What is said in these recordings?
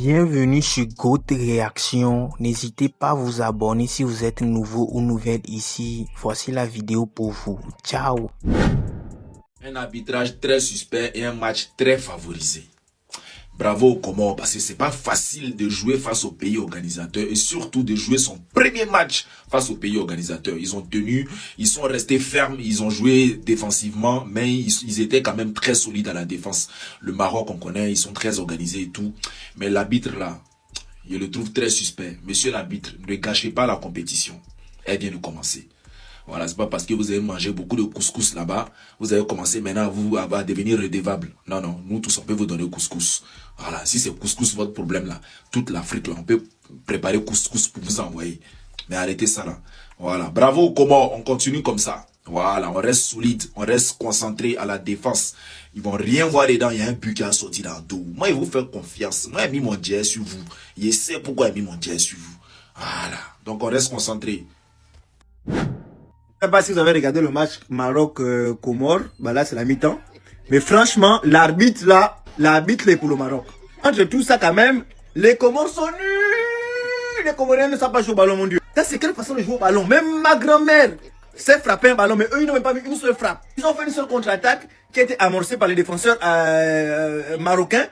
Bienvenue sur Goat Réaction. N'hésitez pas à vous abonner si vous êtes nouveau ou nouvelle ici. Voici la vidéo pour vous. Ciao. Un arbitrage très suspect et un match très favorisé. Bravo aux Comores parce que c'est pas facile de jouer face au pays organisateur et surtout de jouer son premier match face au pays organisateur. Ils ont tenu, ils sont restés fermes, ils ont joué défensivement, mais ils étaient quand même très solides à la défense. Le Maroc, on connaît, ils sont très organisés et tout. Mais l'arbitre là, je le trouve très suspect. Monsieur l'arbitre, ne gâchez pas la compétition. Elle vient de commencer. Voilà, c'est pas parce que vous avez mangé beaucoup de couscous là-bas, vous avez commencé maintenant à devenir redevable. Non, non, nous tous on peut vous donner couscous. Voilà, si c'est couscous votre problème là, toute l'Afrique là, on peut préparer couscous pour vous envoyer. Mais arrêtez ça là. Voilà, bravo comment on continue comme ça. Voilà, on reste solide, on reste concentré à la défense. Ils vont rien voir dedans, il y a un but qui a sorti dans le dos. Moi, il vous faire confiance. Moi, j'ai mis mon dieu sur vous. Je sais pourquoi j'ai mis mon dieu sur vous. Voilà, donc on reste concentré. Je ne sais pas si vous avez regardé le match Maroc-Comores, bah là c'est la mi-temps. Mais franchement, l'arbitre est pour le Maroc. Entre tout ça quand même, les Comores sont nuls. Les Comoriens ne savent pas jouer au ballon, mon Dieu. Ça c'est quelle façon de jouer au ballon. Même ma grand-mère sait frapper un ballon, mais eux ils n'ont même pas mis une seule frappe. Ils ont fait une seule contre-attaque qui a été amorcée par les défenseurs marocains.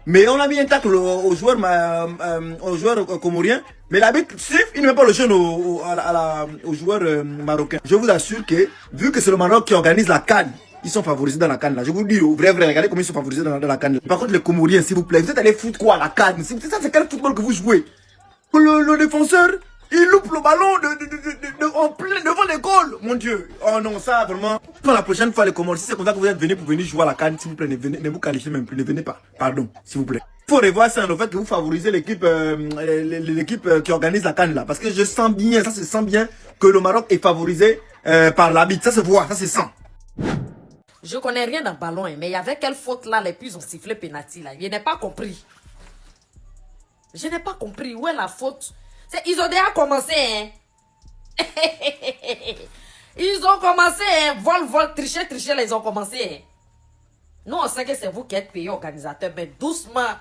Mais on a mis un tacle aux joueurs comoriens. Mais l'arbitre siffle, il ne met pas le jeune aux joueurs marocains. Je vous assure que, vu que c'est le Maroc qui organise la CAN, ils sont favorisés dans la CAN là. Je vous dis, vrai, regardez comment ils sont favorisés dans la CAN. Par contre, les Comoriens, s'il vous plaît, vous êtes allés foutre quoi à la CAN? Ça, c'est quel football que vous jouez? Le défenseur, il loupe le ballon en plein devant les goals. Mon Dieu. Oh non, ça vraiment. Pour la prochaine fois, les Comores, si c'est comme ça que vous êtes venus pour venir jouer à la CAN, s'il vous plaît, ne vous qualifiez même plus, ne venez pas. Pardon, s'il vous plaît. Il faut revoir ça, le fait que vous favorisez l'équipe qui organise la CAN là. Parce que je sens bien, ça se sent bien que le Maroc est favorisé par l'arbitre. Ça se voit, ça se sent. Je connais rien dans le ballon, hein, mais il y avait quelle faute là, les plus ont sifflé penalty là. Je n'ai pas compris. Je n'ai pas compris. Où est la faute? Ils ont déjà commencé, hein. Ils ont commencé, hein. Vol, tricher, là, ils ont commencé, hein. Nous, on sait que c'est vous qui êtes pays organisateur, mais doucement.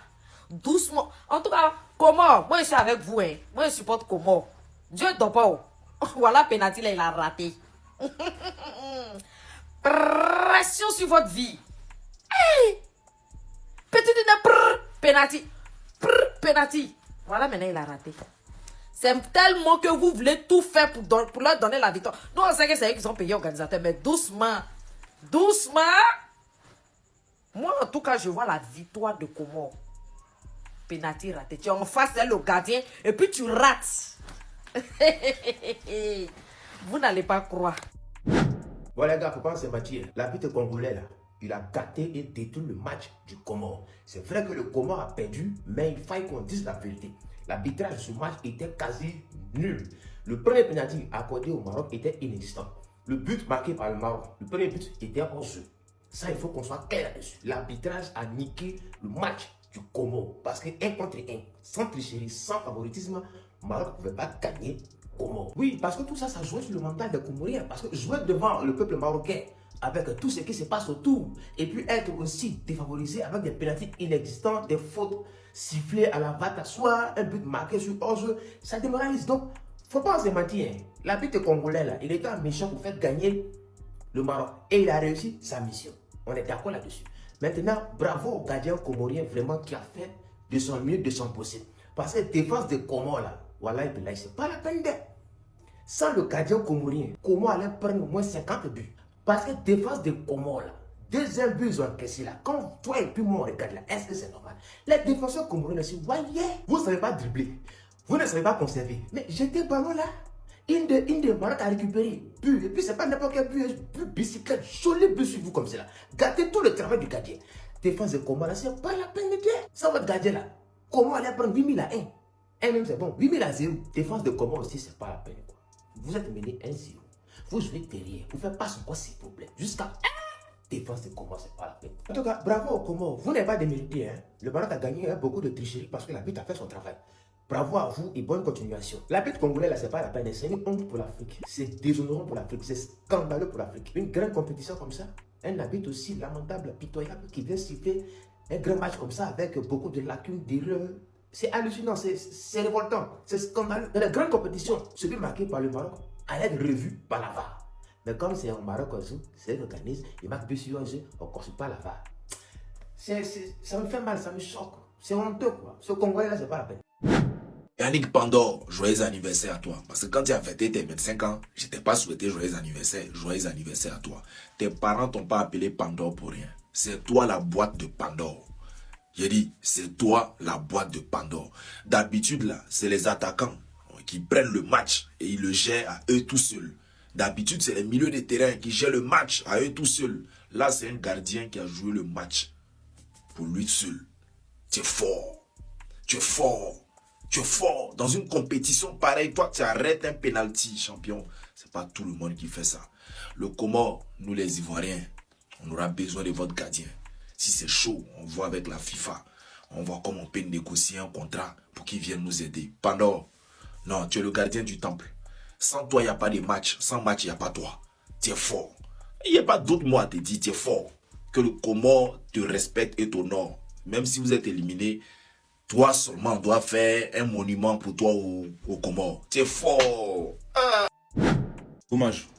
Doucement. En tout cas, comment? Moi, je suis avec vous, hein. Moi, je supporte comment? Dieu ne dort pas. Voilà, penalty, là, il a raté. Pression sur votre vie. Hey! Petit penalty. Penalty. Voilà, maintenant, il a raté. C'est tellement que vous voulez tout faire pour leur donner la victoire. Nous, on sait que c'est eux qui sont payés organisateurs, mais doucement. Doucement. Moi, en tout cas, je vois la victoire de Comores. Penalty raté. Tu es en face de le gardien et puis tu rates. Vous n'allez pas croire. Voilà les gars, faut pas se mentir. L'arbitre congolais là, il a gâté et détruit le match du Comore. C'est vrai que le Comore a perdu, mais il fallait qu'on dise la vérité. L'arbitrage de ce match était quasi nul. Le premier penalty accordé au Maroc était inexistant. Le but marqué par le Maroc, le premier but était hors jeu. Ça, il faut qu'on soit clair là-dessus. L'arbitrage a niqué le match du Comore. Parce que 1 contre 1, sans tricherie, sans favoritisme, le Maroc ne pouvait pas gagner Comore. Oui, parce que tout ça, ça jouait sur le mental des Comoriens. Parce que jouer devant le peuple marocain, avec tout ce qui se passe autour, et puis être aussi défavorisé avec des pénalités inexistants, des fautes sifflées à la vata, soit un but marqué sur hors-jeu, ça démoralise. Donc, faut pas se mentir. Hein. L'arbitre congolais, là, il était méchant pour faire gagner le Maroc. Et il a réussi sa mission. On est d'accord là-dessus. Maintenant, bravo au gardien comorien vraiment qui a fait de son mieux, de son possible. Parce que la défense des Comores, là, voilà, c'est pas la peine d'être. Sans le gardien comorien, Comores allait prendre au moins 50 buts. Parce que la défense des Comores, là, deuxième but, ils ont encaissé là. Quand toi et puis moi, on regarde là, est-ce que c'est normal? Les défenseurs comoriens, voyez, vous ne savez pas dribbler. Vous ne savez pas conserver. Mais jetez le ballon là. Une de Maroc a récupéré. But. Et puis, c'est pas n'importe quel but. Bicyclette, joli but sur vous comme ça. Gardez tout le travail du gardien. Défense de Comores, c'est pas la peine de dire. Ça, votre gardien là. Comment aller prendre 8000 à 1? 1 même, c'est bon. 8000 à 0. Défense de Comores aussi, c'est pas la peine. Quoi. Vous êtes mené 1-0. Vous jouez derrière. Vous faites pas son quoi, c'est problème. Jusqu'à défense de Comores, c'est pas la peine. En tout cas, bravo aux Comores. Vous n'avez pas démérité. Hein? Le Maroc a gagné beaucoup de tricherie parce que l'arbitre a fait son travail. Bravo à vous et bonne continuation. L'arbitre congolais, là, c'est pas la peine. C'est une honte pour l'Afrique. C'est déshonorant pour l'Afrique. C'est scandaleux pour l'Afrique. Une grande compétition comme ça. Un arbitre aussi lamentable, pitoyable, qui vient siffler un grand match comme ça avec beaucoup de lacunes, d'erreurs. C'est hallucinant, c'est révoltant, c'est scandaleux. Dans les grandes compétitions, ce but marqué par le Maroc allait être revu par la VAR. Mais comme c'est au Maroc, c'est l'organisme, il marque but sur un jeu, on ne consulte pas la VAR. Ça me fait mal, ça me choque. C'est honteux, quoi. Ce Congolais-là, c'est pas la peine. Yannick Pandor, joyeux anniversaire à toi. Parce que quand tu as fêté tes 25 ans, je t'ai pas souhaité joyeux anniversaire à toi. Tes parents t'ont pas appelé Pandor pour rien. C'est toi la boîte de Pandore. J'ai dit, c'est toi la boîte de Pandore. D'habitude, là, c'est les attaquants qui prennent le match et ils le gèrent à eux tout seuls. D'habitude, c'est les milieux de terrain qui gèrent le match à eux tout seuls. Là, c'est un gardien qui a joué le match pour lui seul. Tu es fort. Tu es fort. Tu es fort. Dans une compétition pareille, toi, tu arrêtes un penalty, champion. C'est pas tout le monde qui fait ça. Le Comore, nous les Ivoiriens, on aura besoin de votre gardien. Si c'est chaud, on voit avec la FIFA. On voit comment on peut négocier un contrat pour qu'il vienne nous aider. Pandore, non, tu es le gardien du temple. Sans toi, il n'y a pas de match. Sans match, il n'y a pas toi. Tu es fort. Il n'y a pas d'autre mot à te dire, tu es fort. Que le Comore te respecte et t'honore. Même si vous êtes éliminé, toi seulement dois faire un monument pour toi au Comore. Tu es fort. Ah. Dommage.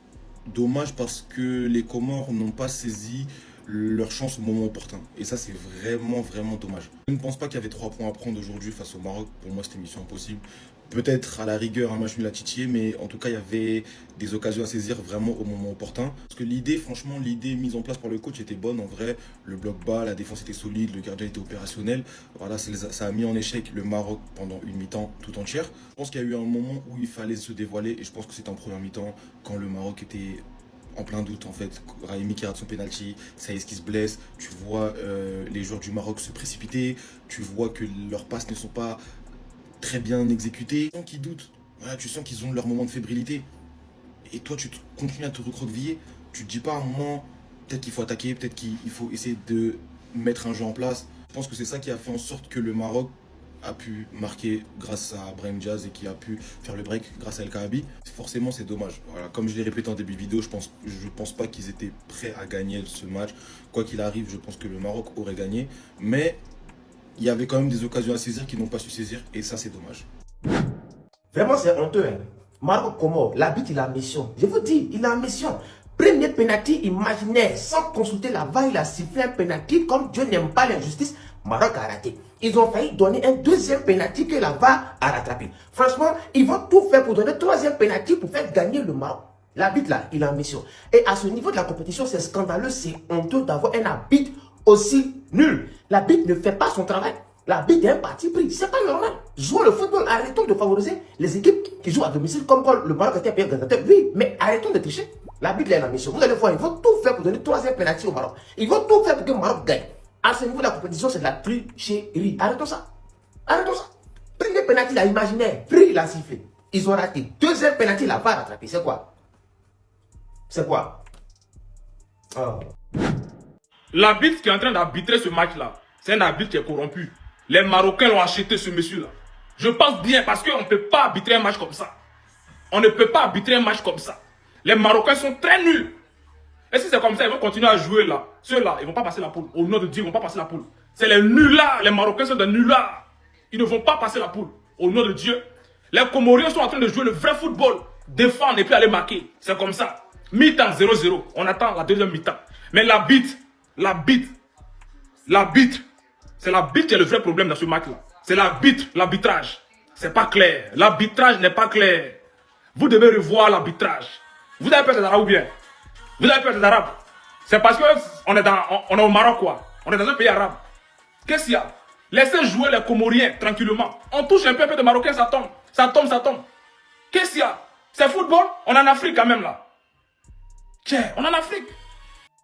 Dommage parce que les Comores n'ont pas saisi leur chance au moment opportun. Et ça, c'est vraiment, vraiment dommage. Je ne pense pas qu'il y avait 3 points à prendre aujourd'hui face au Maroc. Pour moi, c'était mission impossible. Peut-être à la rigueur un match nul à titiller, mais en tout cas, il y avait des occasions à saisir vraiment au moment opportun. Parce que l'idée, franchement, l'idée mise en place par le coach était bonne. En vrai, le bloc bas, la défense était solide, le gardien était opérationnel. Voilà, ça a mis en échec le Maroc pendant une mi-temps tout entière. Je pense qu'il y a eu un moment où il fallait se dévoiler, et je pense que c'était en première mi-temps, quand le Maroc était en plein doute en fait. Raimi qui rate son penalty, Saïs qui se blesse, tu vois les joueurs du Maroc se précipiter, tu vois que leurs passes ne sont pas très bien exécutées. Tu sens qu'ils doutent, voilà, tu sens qu'ils ont leur moment de fébrilité. Et toi tu continues à te recroqueviller, tu te dis pas à un moment, peut-être qu'il faut attaquer, peut-être qu'il faut essayer de mettre un jeu en place. Je pense que c'est ça qui a fait en sorte que le Maroc a pu marquer grâce à Brahim Diaz et qui a pu faire le break grâce à El Kaabi. Forcément, c'est dommage. Voilà, comme je l'ai répété en début de vidéo, je pense pas qu'ils étaient prêts à gagner ce match. Quoi qu'il arrive, je pense que le Maroc aurait gagné. Mais il y avait quand même des occasions à saisir qu'ils n'ont pas su saisir. Et ça, c'est dommage. Vraiment, c'est honteux. Hein. Maroc Comore, l'arbitre, il a mission. Je vous dis, il a mission. Premier penalty imaginaire, sans consulter la VAR, il a sifflé un penalty. Comme Dieu n'aime pas l'injustice, Maroc a raté. Ils ont failli donner un deuxième penalty que la VAR a rattrapé. Franchement, ils vont tout faire pour donner un troisième penalty pour faire gagner le Maroc. L'arbitre là, il a mission. Et à ce niveau de la compétition, c'est scandaleux, c'est honteux d'avoir un arbitre aussi nul. L'arbitre ne fait pas son travail. L'arbitre est un parti pris. C'est pas normal. Jouons le football. Arrêtons de favoriser les équipes qui jouent à domicile comme quand le Maroc était un pays organisateur. Oui, mais arrêtons de tricher. L'arbitre est la mission. Vous allez voir, ils vont tout faire pour donner troisième penalty au Maroc. Ils vont tout faire pour que le Maroc gagne. À ce niveau de la compétition, c'est de la tricherie. Arrêtons ça. Arrêtons ça. Premier penalty, la imaginaire. Pris, il a sifflé. Ils ont raté. Deuxième penalty, il n'a pas rattrapé. C'est quoi? C'est quoi? Oh. L'arbitre qui est en train d'arbitrer ce match-là, c'est un arbitre qui est corrompu. Les Marocains l'ont acheté, ce monsieur-là. Je pense bien parce qu'on ne peut pas arbitrer un match comme ça. On ne peut pas arbitrer un match comme ça. Les Marocains sont très nuls. Et si c'est comme ça, ils vont continuer à jouer là. Ceux-là, ils ne vont pas passer la poule. Au nom de Dieu, ils ne vont pas passer la poule. C'est les nullards. Les Marocains sont des nullards. Ils ne vont pas passer la poule. Au nom de Dieu. Les Comoriens sont en train de jouer le vrai football. Défendre et puis aller marquer. C'est comme ça. Mi-temps 0-0. On attend la deuxième mi-temps. Mais l'arbitre, c'est l'arbitre qui est le vrai problème dans ce match-là. C'est l'arbitrage. C'est pas clair. L'arbitrage n'est pas clair. Vous devez revoir l'arbitrage. Vous avez peur des Arabes ou bien? Vous avez peur des Arabes? C'est parce qu'on est au Maroc, quoi. On est dans un pays arabe. Qu'est-ce qu'il y a? Laissez jouer les Comoriens tranquillement. On touche un peu de Marocains, ça tombe. Ça tombe, ça tombe. Qu'est-ce qu'il y a? C'est football? On est en Afrique quand même là. Tiens, on est en Afrique.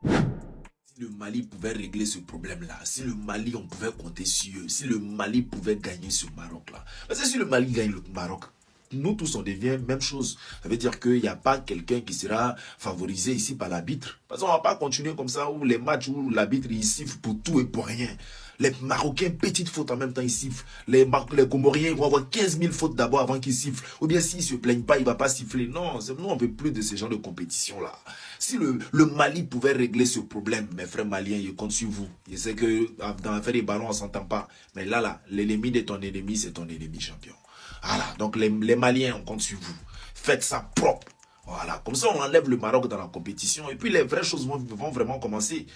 Si le Mali pouvait régler ce problème-là, si le Mali, on pouvait compter sur eux, si le Mali pouvait gagner ce Maroc-là. Parce que si le Mali gagne le Maroc, nous tous on devient même chose. Ça veut dire qu'il n'y a pas quelqu'un qui sera favorisé ici par l'arbitre. Parce qu'on ne va pas continuer comme ça, où les matchs où l'arbitre il siffle pour tout et pour rien. Les Marocains, petite faute en même temps, ils sifflent. Les Comoriens, ils vont avoir 15 000 fautes d'abord avant qu'ils sifflent. Ou bien s'ils ne se plaignent pas, il ne va pas siffler. Non, nous, on ne veut plus de ce genre de compétition-là. Si le Mali pouvait régler ce problème, mes frères maliens, je compte sur vous. Je sais que dans l'affaire des ballons, on ne s'entend pas. Mais là, l'ennemi de ton ennemi, c'est ton ennemi, champion. Voilà, donc les Maliens, on compte sur vous. Faites ça propre. Voilà, comme ça on enlève le Maroc dans la compétition et puis les vraies choses vont vraiment commencer.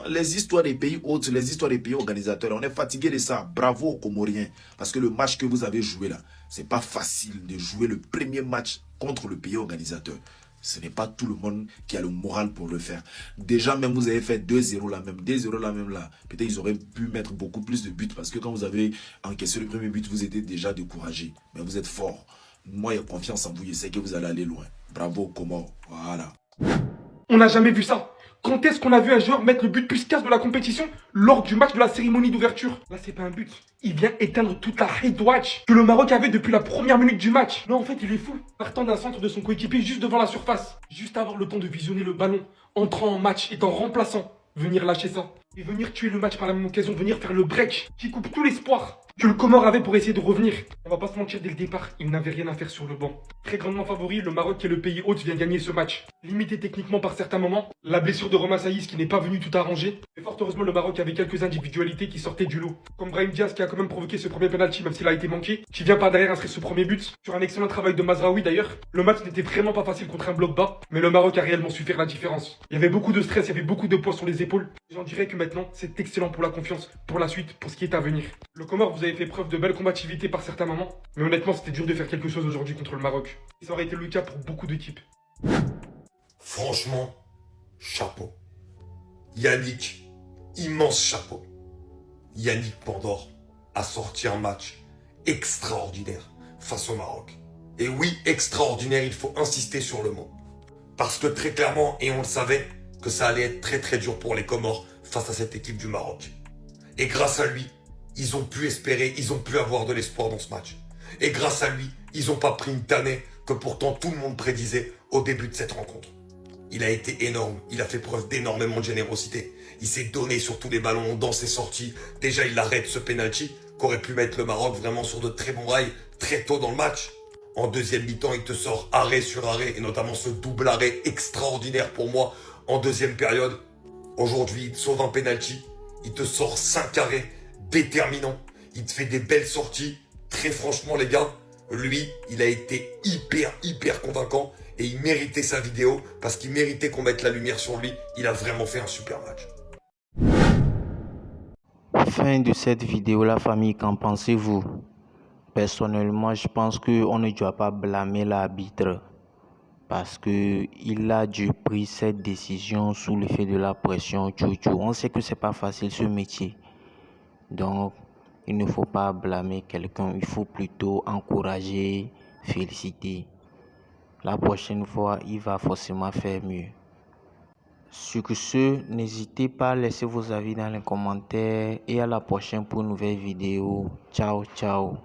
Les histoires des pays hôtes, les histoires des pays organisateurs, on est fatigué de ça. Bravo aux Comoriens, parce que le match que vous avez joué là, c'est pas facile de jouer le premier match contre le pays organisateur. Ce n'est pas tout le monde qui a le moral pour le faire. Déjà même vous avez fait 2-0 là même, 2-0 là même là. Peut-être ils auraient pu mettre beaucoup plus de buts parce que quand vous avez encaissé le premier but, vous étiez déjà découragé. Mais vous êtes fort. Moi j'ai confiance en vous, je sais que vous allez aller loin. Bravo, Comores. Voilà. On n'a jamais vu ça. Quand est-ce qu'on a vu un joueur mettre le but plus 15 de la compétition lors du match de la cérémonie d'ouverture? Là, c'est pas un but. Il vient éteindre toute la hate watch que le Maroc avait depuis la première minute du match. Non, en fait, il est fou. Partant d'un centre de son coéquipier juste devant la surface. Juste avoir le temps de visionner le ballon, entrant en match, étant remplaçant. Venir lâcher ça. Et venir tuer le match par la même occasion, venir faire le break qui coupe tout l'espoir que le Comore avait pour essayer de revenir. On va pas se mentir, dès le départ, il n'avait rien à faire sur le banc. Très grandement favori, le Maroc qui est le pays hôte vient gagner ce match. Limité techniquement par certains moments, la blessure de Romain Saïs qui n'est pas venu tout arranger. Et fort heureusement, le Maroc avait quelques individualités qui sortaient du lot. Comme Brahim Diaz qui a quand même provoqué ce premier penalty même s'il a été manqué, qui vient par derrière inscrire ce premier but. Sur un excellent travail de Mazraoui d'ailleurs. Le match n'était vraiment pas facile contre un bloc bas, mais le Maroc a réellement su faire la différence. Il y avait beaucoup de stress, il y avait beaucoup de poids sur les épaules. J'en dirais que maintenant, c'est excellent pour la confiance, pour la suite, pour ce qui est à venir. Le Comore, vous avez fait preuve de belle combativité par certains moments, mais honnêtement, c'était dur de faire quelque chose aujourd'hui contre le Maroc. Et ça aurait été le cas pour beaucoup d'équipes. Franchement, chapeau. Yannick, immense chapeau. Yannick Pandore a sorti un match extraordinaire face au Maroc. Et oui, extraordinaire, il faut insister sur le mot. Parce que très clairement, et on le savait, que ça allait être très très dur pour les Comores face à cette équipe du Maroc. Et grâce à lui, ils ont pu espérer, ils ont pu avoir de l'espoir dans ce match. Et grâce à lui, ils n'ont pas pris une tannée que pourtant tout le monde prédisait au début de cette rencontre. Il a été énorme, il a fait preuve d'énormément de générosité. Il s'est donné sur tous les ballons dans ses sorties. Déjà, il arrête ce penalty qu'aurait pu mettre le Maroc vraiment sur de très bons rails très tôt dans le match. En deuxième mi-temps, il te sort arrêt sur arrêt et notamment ce double arrêt extraordinaire pour moi en deuxième période. Aujourd'hui, il te sauve un penalty, il te sort 5 arrêts déterminants, il te fait des belles sorties. Très franchement les gars, lui, il a été hyper convaincant et il méritait sa vidéo parce qu'il méritait qu'on mette la lumière sur lui. Il a vraiment fait un super match. Fin de cette vidéo, la famille, qu'en pensez-vous? Personnellement, je pense qu'on ne doit pas blâmer l'arbitre parce qu'il a dû prendre cette décision sous l'effet de la pression. On sait que c'est pas facile ce métier. Donc, il ne faut pas blâmer quelqu'un, il faut plutôt encourager, féliciter. La prochaine fois, il va forcément faire mieux. Sur ce, n'hésitez pas à laisser vos avis dans les commentaires et à la prochaine pour une nouvelle vidéo. Ciao, ciao.